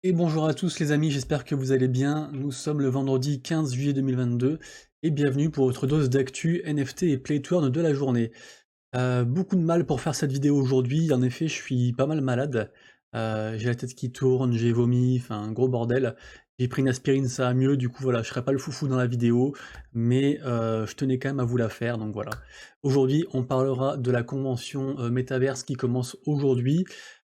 Et bonjour à tous les amis, j'espère que vous allez bien. Nous sommes le vendredi 15 juillet 2022 et bienvenue pour votre dose d'actu NFT et Play to Earn de la journée. Beaucoup de mal pour faire cette vidéo aujourd'hui, en effet je suis pas mal malade. J'ai la tête qui tourne, j'ai vomi, enfin un gros bordel. J'ai pris une aspirine, ça va mieux, du coup voilà, je serai pas le foufou dans la vidéo, mais je tenais quand même à vous la faire, donc voilà. Aujourd'hui on parlera de la convention Metaverse qui commence aujourd'hui.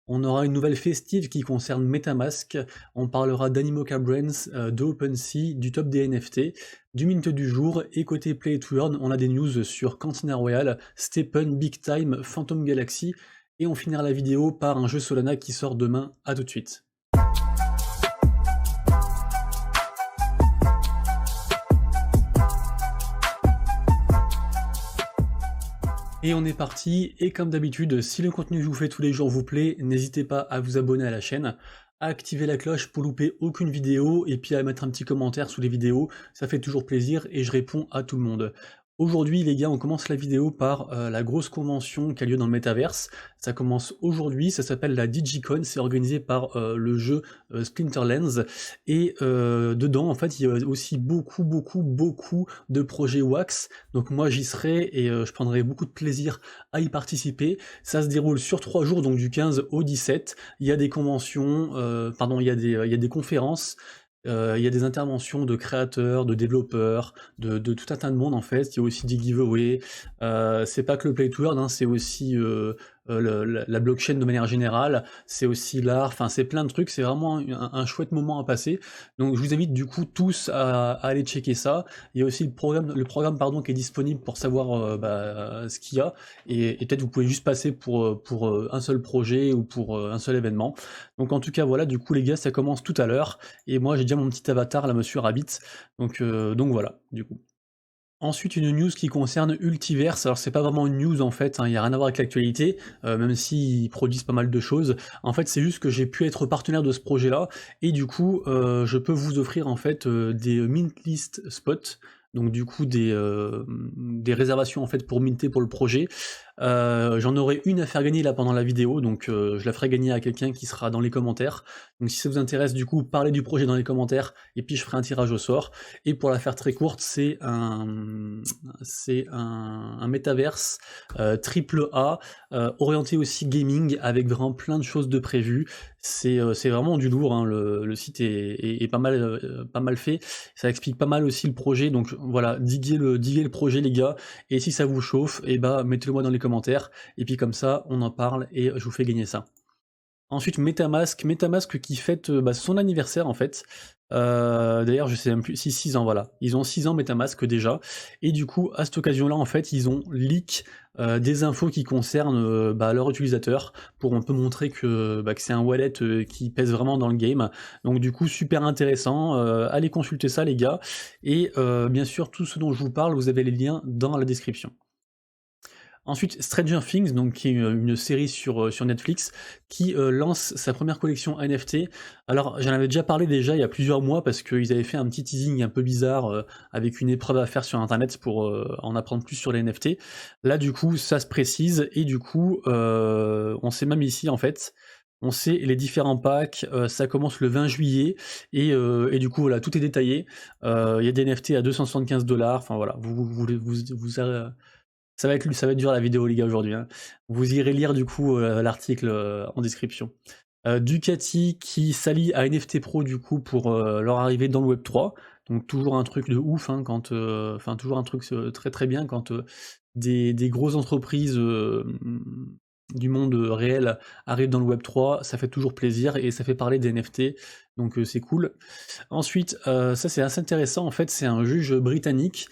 On aura une nouvelle festive qui concerne MetaMask, on parlera d'Animoca Brands, de OpenSea, du top des NFT, du mint du jour, et côté Play to Earn, on a des news sur Cantina Royale, Stephen, Big Time, Phantom Galaxy, et on finira la vidéo par un jeu Solana qui sort demain. À tout de suite. Et on est parti, et comme d'habitude, si le contenu que je vous fais tous les jours vous plaît, n'hésitez pas à vous abonner à la chaîne, à activer la cloche pour louper aucune vidéo, et puis à mettre un petit commentaire sous les vidéos, ça fait toujours plaisir, et je réponds à tout le monde. Aujourd'hui les gars, on commence la vidéo par la grosse convention qui a lieu dans le Metaverse. Ça commence aujourd'hui, ça s'appelle la DigiCon, c'est organisé par le jeu Splinterlands, et dedans en fait il y a aussi beaucoup de projets Wax, donc moi j'y serai et je prendrai beaucoup de plaisir à y participer. Ça se déroule sur 3 jours, donc du 15 au 17, il y a des conventions, pardon, il y a des conférences, il y a des interventions de créateurs, de développeurs, de tout un tas de monde en fait. Il y a aussi des giveaways. C'est pas que le play to earn, hein, c'est aussi la blockchain de manière générale. C'est aussi l'art. Enfin, c'est plein de trucs. C'est vraiment un chouette moment à passer. Donc, je vous invite du coup tous à aller checker ça. Il y a aussi le programme pardon, qui est disponible pour savoir ce qu'il y a. Et peut-être vous pouvez juste passer pour un seul projet ou pour un seul événement. Donc, en tout cas, voilà. Du coup, les gars, ça commence tout à l'heure. Et moi j'ai déjà mon petit avatar là, Monsieur Rabbit, donc voilà, du coup. Ensuite une news qui concerne Ultiverse, alors c'est pas vraiment une news en fait, hein, y a rien à voir avec l'actualité, même s'ils produisent pas mal de choses. En fait c'est juste que j'ai pu être partenaire de ce projet-là, et du coup je peux vous offrir en fait des mint list spots, donc du coup des réservations en fait pour minter pour le projet. J'en aurai une à faire gagner là pendant la vidéo, donc je la ferai gagner à quelqu'un qui sera dans les commentaires. Donc si ça vous intéresse, du coup, parlez du projet dans les commentaires, et puis je ferai un tirage au sort. Et pour la faire très courte, c'est un métaverse triple A, orienté aussi gaming, avec vraiment plein de choses de prévues. C'est vraiment du lourd, hein, le site est pas mal fait. Ça explique pas mal aussi le projet, donc voilà, diguez le projet les gars, et si ça vous chauffe, et bah mettez-le moi dans les commentaires, et puis comme ça on en parle et je vous fais gagner ça. Ensuite MetaMask qui fête son anniversaire en fait. D'ailleurs je sais même plus, si 6 ans, voilà. Ils ont 6 ans MetaMask déjà, et du coup à cette occasion-là en fait ils ont leak des infos qui concernent leurs utilisateurs, pour un peu montrer que c'est un wallet qui pèse vraiment dans le game. Donc du coup super intéressant, allez consulter ça les gars, et bien sûr tout ce dont je vous parle, vous avez les liens dans la description. Ensuite, Stranger Things, donc qui est une série sur Netflix, qui lance sa première collection NFT. Alors, j'en avais déjà parlé déjà il y a plusieurs mois, parce qu'ils avaient fait un petit teasing un peu bizarre avec une épreuve à faire sur Internet pour en apprendre plus sur les NFT. Là, du coup, ça se précise, et du coup, on sait même ici, en fait, on sait les différents packs, ça commence le 20 juillet, et du coup, voilà, tout est détaillé. Il y a des NFT à 275 $, enfin voilà, ça va être dur la vidéo les gars aujourd'hui, hein. Vous irez lire du coup l'article en description. Ducati qui s'allie à NFT Pro du coup pour leur arrivée dans le Web 3. Donc toujours un truc de ouf, hein, enfin toujours un truc très très bien quand des grosses entreprises du monde réel arrivent dans le Web 3, ça fait toujours plaisir et ça fait parler des NFT, donc c'est cool. Ensuite, ça c'est assez intéressant en fait, c'est un juge britannique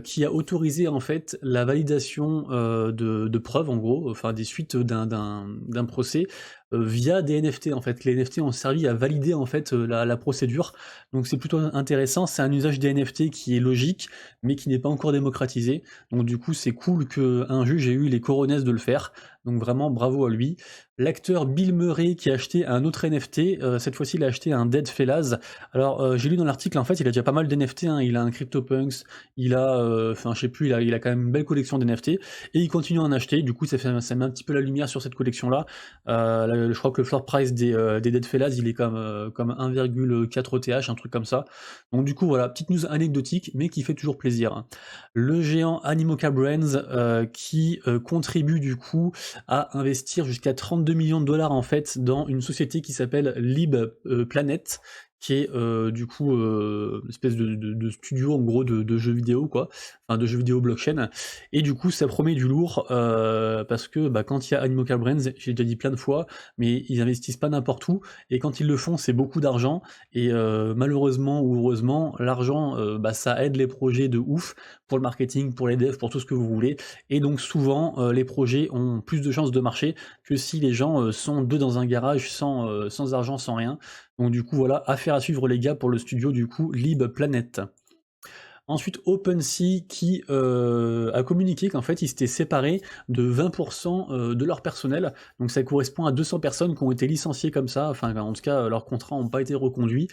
qui a autorisé en fait la validation de preuves en gros, enfin des suites d'un procès via des NFT en fait. Les NFT ont servi à valider en fait la procédure, donc c'est plutôt intéressant. C'est un usage des NFT qui est logique, mais qui n'est pas encore démocratisé. Donc du coup c'est cool qu'un juge ait eu les coronets de le faire. donc vraiment bravo à lui. L'acteur Bill Murray qui a acheté un autre NFT, cette fois-ci il a acheté un Dead Fellas. Alors j'ai lu dans l'article, en fait il a déjà pas mal d'NFT, hein. Il a un CryptoPunks, il a, enfin je sais plus, il a quand même une belle collection d'NFT, et il continue à en acheter, du coup ça met un petit peu la lumière sur cette collection-là. Je crois que le floor price des Dead Fellas il est comme 1,4 ETH, un truc comme ça. Donc du coup voilà, petite news anecdotique, mais qui fait toujours plaisir, hein. Le géant Animoca Brands qui contribue du coup à investir jusqu'à 32 millions de dollars en fait dans une société qui s'appelle Lib Planet, qui est du coup une espèce de studio en gros de jeux vidéo quoi, enfin de jeux vidéo blockchain, et du coup ça promet du lourd parce que quand il y a Animoca Brands, j'ai déjà dit plein de fois, mais ils investissent pas n'importe où, et quand ils le font c'est beaucoup d'argent, et malheureusement ou heureusement l'argent ça aide les projets de ouf, pour le marketing, pour les devs, pour tout ce que vous voulez, et donc souvent les projets ont plus de chances de marcher que si les gens sont deux dans un garage sans argent, sans rien. Donc du coup voilà, affaire à suivre les gars pour le studio du coup Lib Planet. Ensuite, OpenSea qui a communiqué qu'en fait ils s'étaient séparés de 20% de leur personnel, donc ça correspond à 200 personnes qui ont été licenciées comme ça, enfin en tout cas leurs contrats n'ont pas été reconduits.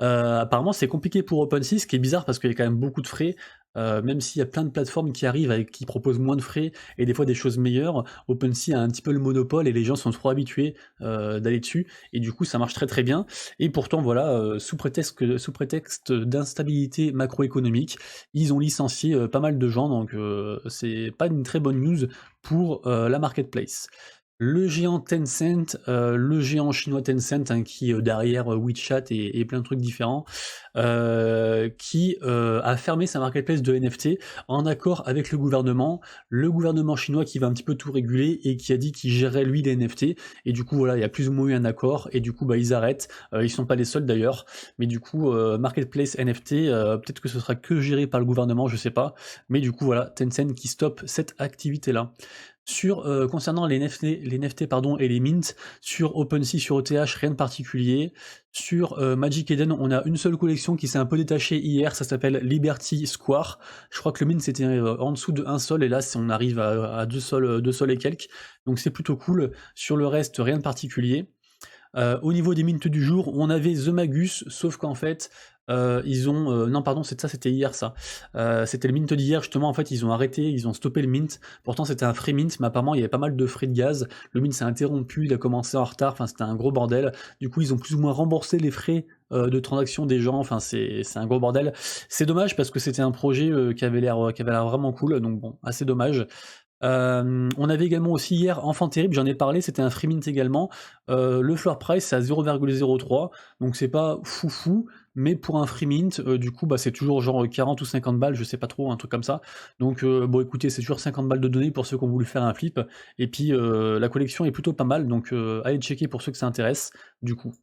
Apparemment c'est compliqué pour OpenSea, ce qui est bizarre parce qu'il y a quand même beaucoup de frais. Même s'il y a plein de plateformes qui arrivent qui proposent moins de frais et des fois des choses meilleures, OpenSea a un petit peu le monopole et les gens sont trop habitués d'aller dessus, et du coup ça marche très très bien. Et pourtant voilà, sous prétexte d'instabilité macroéconomique, ils ont licencié pas mal de gens, donc c'est pas une très bonne news pour la marketplace. Le géant Tencent, le géant chinois Tencent, hein, qui derrière WeChat et plein de trucs différents, qui a fermé sa marketplace de NFT en accord avec le gouvernement chinois qui va un petit peu tout réguler et qui a dit qu'il gérerait lui les NFT, et du coup voilà, il y a plus ou moins eu un accord, et du coup ils arrêtent, ils sont pas les seuls d'ailleurs, mais du coup marketplace NFT, peut-être que ce sera que géré par le gouvernement, je sais pas, mais du coup voilà, Tencent qui stoppe cette activité-là. Concernant les NFT pardon, et les mints, sur OpenSea, sur ETH, rien de particulier. Sur Magic Eden, on a une seule collection qui s'est un peu détachée hier, ça s'appelle Liberty Square. Je crois que le mint c'était en dessous de 1 sol, et là on arrive à 2 sols et quelques, donc c'est plutôt cool. Sur le reste, rien de particulier. Au niveau des mints du jour, on avait The Magus, sauf qu'en fait, ils ont... non pardon, c'était hier ça. C'était le mint d'hier, justement, en fait, ils ont arrêté, ils ont stoppé le mint. Pourtant, c'était un free mint, mais apparemment, il y avait pas mal de frais de gaz. Le mint s'est interrompu, il a commencé en retard, enfin, c'était un gros bordel. Du coup, ils ont plus ou moins remboursé les frais de transaction des gens, enfin, c'est un gros bordel. C'est dommage, parce que c'était un projet qui avait l'air vraiment cool, donc bon, assez dommage. On avait également aussi hier Enfant Terrible, j'en ai parlé, c'était un free mint également. Le floor price c'est à 0,03, donc c'est pas foufou, mais pour un free mint, du coup c'est toujours genre 40 ou 50 balles, je sais pas trop, un truc comme ça. Donc bon écoutez, c'est toujours 50 balles de données pour ceux qui ont voulu faire un flip, et puis la collection est plutôt pas mal, donc allez checker pour ceux que ça intéresse, du coup.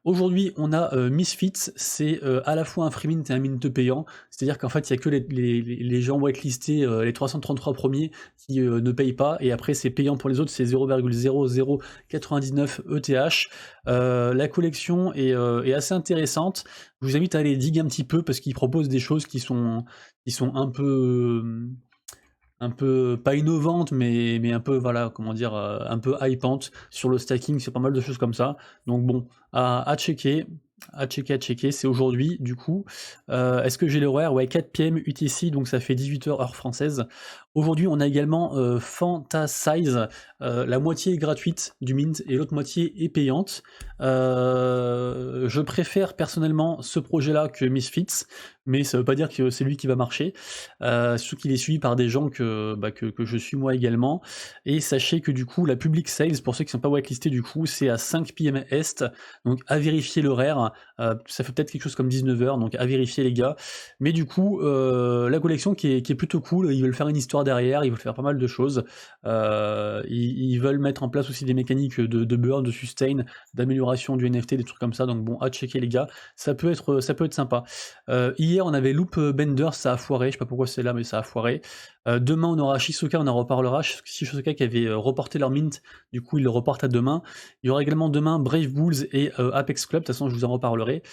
Aujourd'hui, on a Misfits, c'est à la fois un free mint et un mint payant, c'est-à-dire qu'en fait, il n'y a que les gens whitelistés, les 333 premiers, qui ne payent pas, et après, c'est payant pour les autres, c'est 0,0099 ETH. La collection est assez intéressante, je vous invite à aller dig un petit peu, parce qu'ils proposent des choses qui sont un peu pas innovante, mais un peu, voilà, comment dire, un peu hypante sur le stacking, sur pas mal de choses comme ça. Donc bon, à checker, c'est aujourd'hui, du coup. Est-ce que j'ai l'horaire? Ouais, 4 PM UTC, donc ça fait 18h heure française. Aujourd'hui, on a également Fantasize, la moitié est gratuite du mint et l'autre moitié est payante. Je préfère personnellement ce projet-là que Misfits, mais ça veut pas dire que c'est lui qui va marcher. Surtout qu'il est suivi par des gens que je suis moi également. Et sachez que du coup, la public sales, pour ceux qui ne sont pas whitelistés, du coup, c'est à 5 PM Est, donc à vérifier l'horaire. Ça fait peut-être quelque chose comme 19h, donc à vérifier les gars. Mais du coup, la collection qui est plutôt cool, ils veulent faire une histoire derrière, ils veulent faire pas mal de choses. Ils veulent mettre en place aussi des mécaniques de burn, de sustain, d'amélioration du NFT, des trucs comme ça, donc bon, à checker les gars, ça peut être sympa. Hier on avait Loop Bender, ça a foiré, je sais pas pourquoi c'est là, mais ça a foiré. Demain on aura Shisoka, on en reparlera, Shisoka qui avait reporté leur mint, du coup ils le reportent à demain. Il y aura également demain Brave Bulls et Apex Club, de toute façon je vous en reparlerai.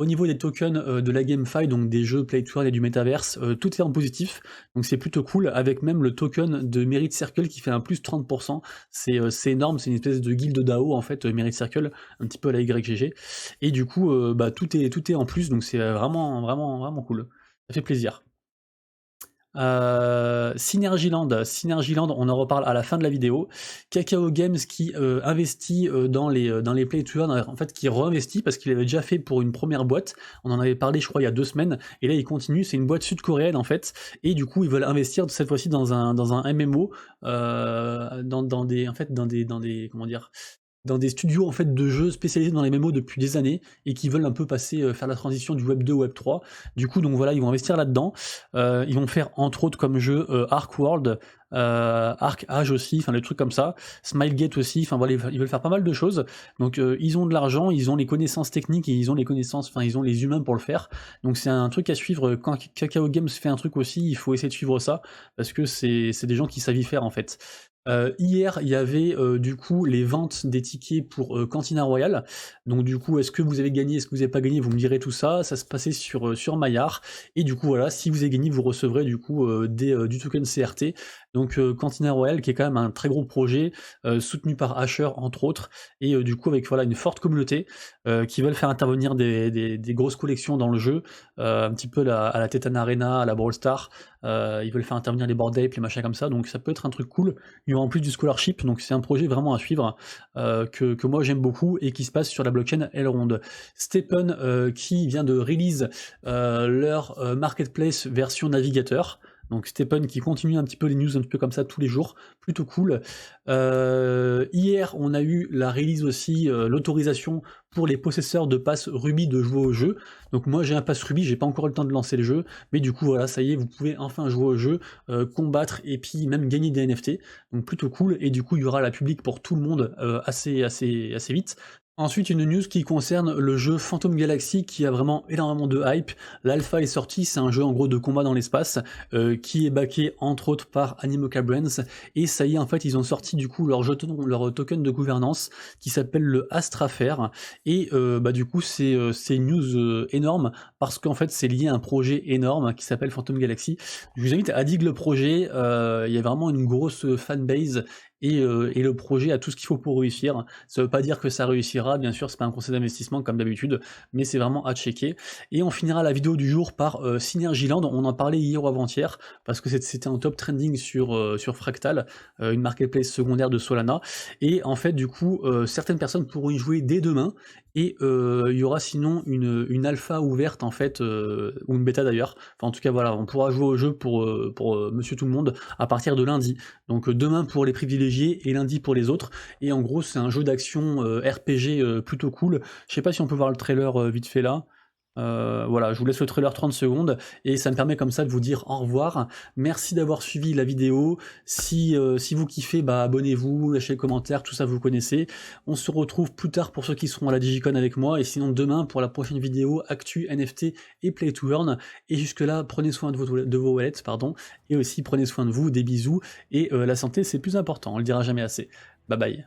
Au niveau des tokens de la GameFi, donc des jeux Play to Earn et du Metaverse, tout est en positif, donc c'est plutôt cool, avec même le token de Merit Circle qui fait un plus 30%. C'est énorme, c'est une espèce de guilde DAO en fait, Merit Circle, un petit peu à la YGG. Et du coup, bah, tout est en plus, donc c'est vraiment, vraiment, vraiment cool. Ça fait plaisir. Synergyland, on en reparle à la fin de la vidéo. Kakao Games qui investit dans les Play to Earn, en fait qui réinvestit parce qu'il avait déjà fait pour une première boîte. On en avait parlé, je crois, il y a 2 semaines, et là il continue. C'est une boîte sud-coréenne en fait, et du coup ils veulent investir cette fois-ci dans un MMO, dans des en fait dans des comment dire, dans des studios en fait de jeux spécialisés dans les MMO depuis des années et qui veulent un peu passer, faire la transition du Web 2 au Web 3. Du coup, donc voilà, ils vont investir là-dedans. Ils vont faire entre autres comme jeu Ark World, Ark Age aussi, enfin des trucs comme ça, Smilegate aussi, enfin voilà, ils veulent faire pas mal de choses. Donc ils ont de l'argent, ils ont les connaissances techniques et ils ont les connaissances, enfin ils ont les humains pour le faire. Donc c'est un truc à suivre. Quand Kakao Games fait un truc aussi, il faut essayer de suivre ça parce que c'est des gens qui savent y faire en fait. Hier, il y avait du coup les ventes des tickets pour Cantina Royale. Donc du coup, est-ce que vous avez gagné, est-ce que vous n'avez pas gagné, vous me direz tout ça. Ça se passait sur Maillard. Et du coup, voilà, si vous avez gagné, vous recevrez du coup du token CRT. Donc Cantina Royale, qui est quand même un très gros projet, soutenu par Asher entre autres, et du coup avec voilà une forte communauté qui veulent faire intervenir des grosses collections dans le jeu, un petit peu à la Tetan Arena, à la Brawl Star. Ils veulent faire intervenir les Bored Ape, les machins comme ça, donc ça peut être un truc cool. Il y aura en plus du scholarship, donc c'est un projet vraiment à suivre, que moi j'aime beaucoup et qui se passe sur la blockchain Elrond. Stephen qui vient de release leur marketplace version navigateur. Donc Stephen qui continue un petit peu les news un petit peu comme ça tous les jours, plutôt cool. Hier on a eu la release aussi, l'autorisation pour les possesseurs de pass Ruby de jouer au jeu. Donc moi j'ai un pass Ruby, j'ai pas encore eu le temps de lancer le jeu, mais du coup voilà, ça y est, vous pouvez enfin jouer au jeu, combattre et puis même gagner des NFT. Donc plutôt cool, et du coup il y aura la public pour tout le monde assez vite. Ensuite, une news qui concerne le jeu Phantom Galaxy qui a vraiment énormément de hype. L'alpha est sorti, c'est un jeu en gros de combat dans l'espace qui est backé entre autres par Animoca Brands, et ça y est, en fait ils ont sorti du coup leur token de gouvernance qui s'appelle le Astrafair, et bah du coup c'est une news énorme parce qu'en fait c'est lié à un projet énorme qui s'appelle Phantom Galaxy. Je vous invite à dig le projet, il y a vraiment une grosse fanbase et le projet a tout ce qu'il faut pour réussir. Ça veut pas dire que ça réussira, bien sûr, c'est pas un conseil d'investissement comme d'habitude, mais c'est vraiment à checker. Et on finira la vidéo du jour par Synergyland. On en parlait hier ou avant-hier, parce que c'était un top trending sur Fractal, une marketplace secondaire de Solana. Et en fait, du coup, certaines personnes pourront y jouer dès demain, et il y aura sinon une alpha ouverte, en fait, ou une bêta d'ailleurs. Enfin, en tout cas, voilà, on pourra jouer au jeu pour monsieur tout le monde à partir de lundi. Donc demain pour les privilégiés et lundi pour les autres. Et en gros, c'est un jeu d'action RPG plutôt cool. Je sais pas si on peut voir le trailer vite fait là. Voilà, je vous laisse le trailer 30 secondes et ça me permet comme ça de vous dire au revoir. Merci d'avoir suivi la vidéo. Si vous kiffez, bah abonnez-vous, lâchez les commentaires, tout ça vous connaissez. On se retrouve plus tard pour ceux qui seront à la Digicon avec moi, et sinon demain pour la prochaine vidéo Actu, NFT et Play to Earn. Et jusque là, prenez soin de vos wallets, pardon, et aussi prenez soin de vous, des bisous, et la santé c'est plus important, on le dira jamais assez. Bye bye.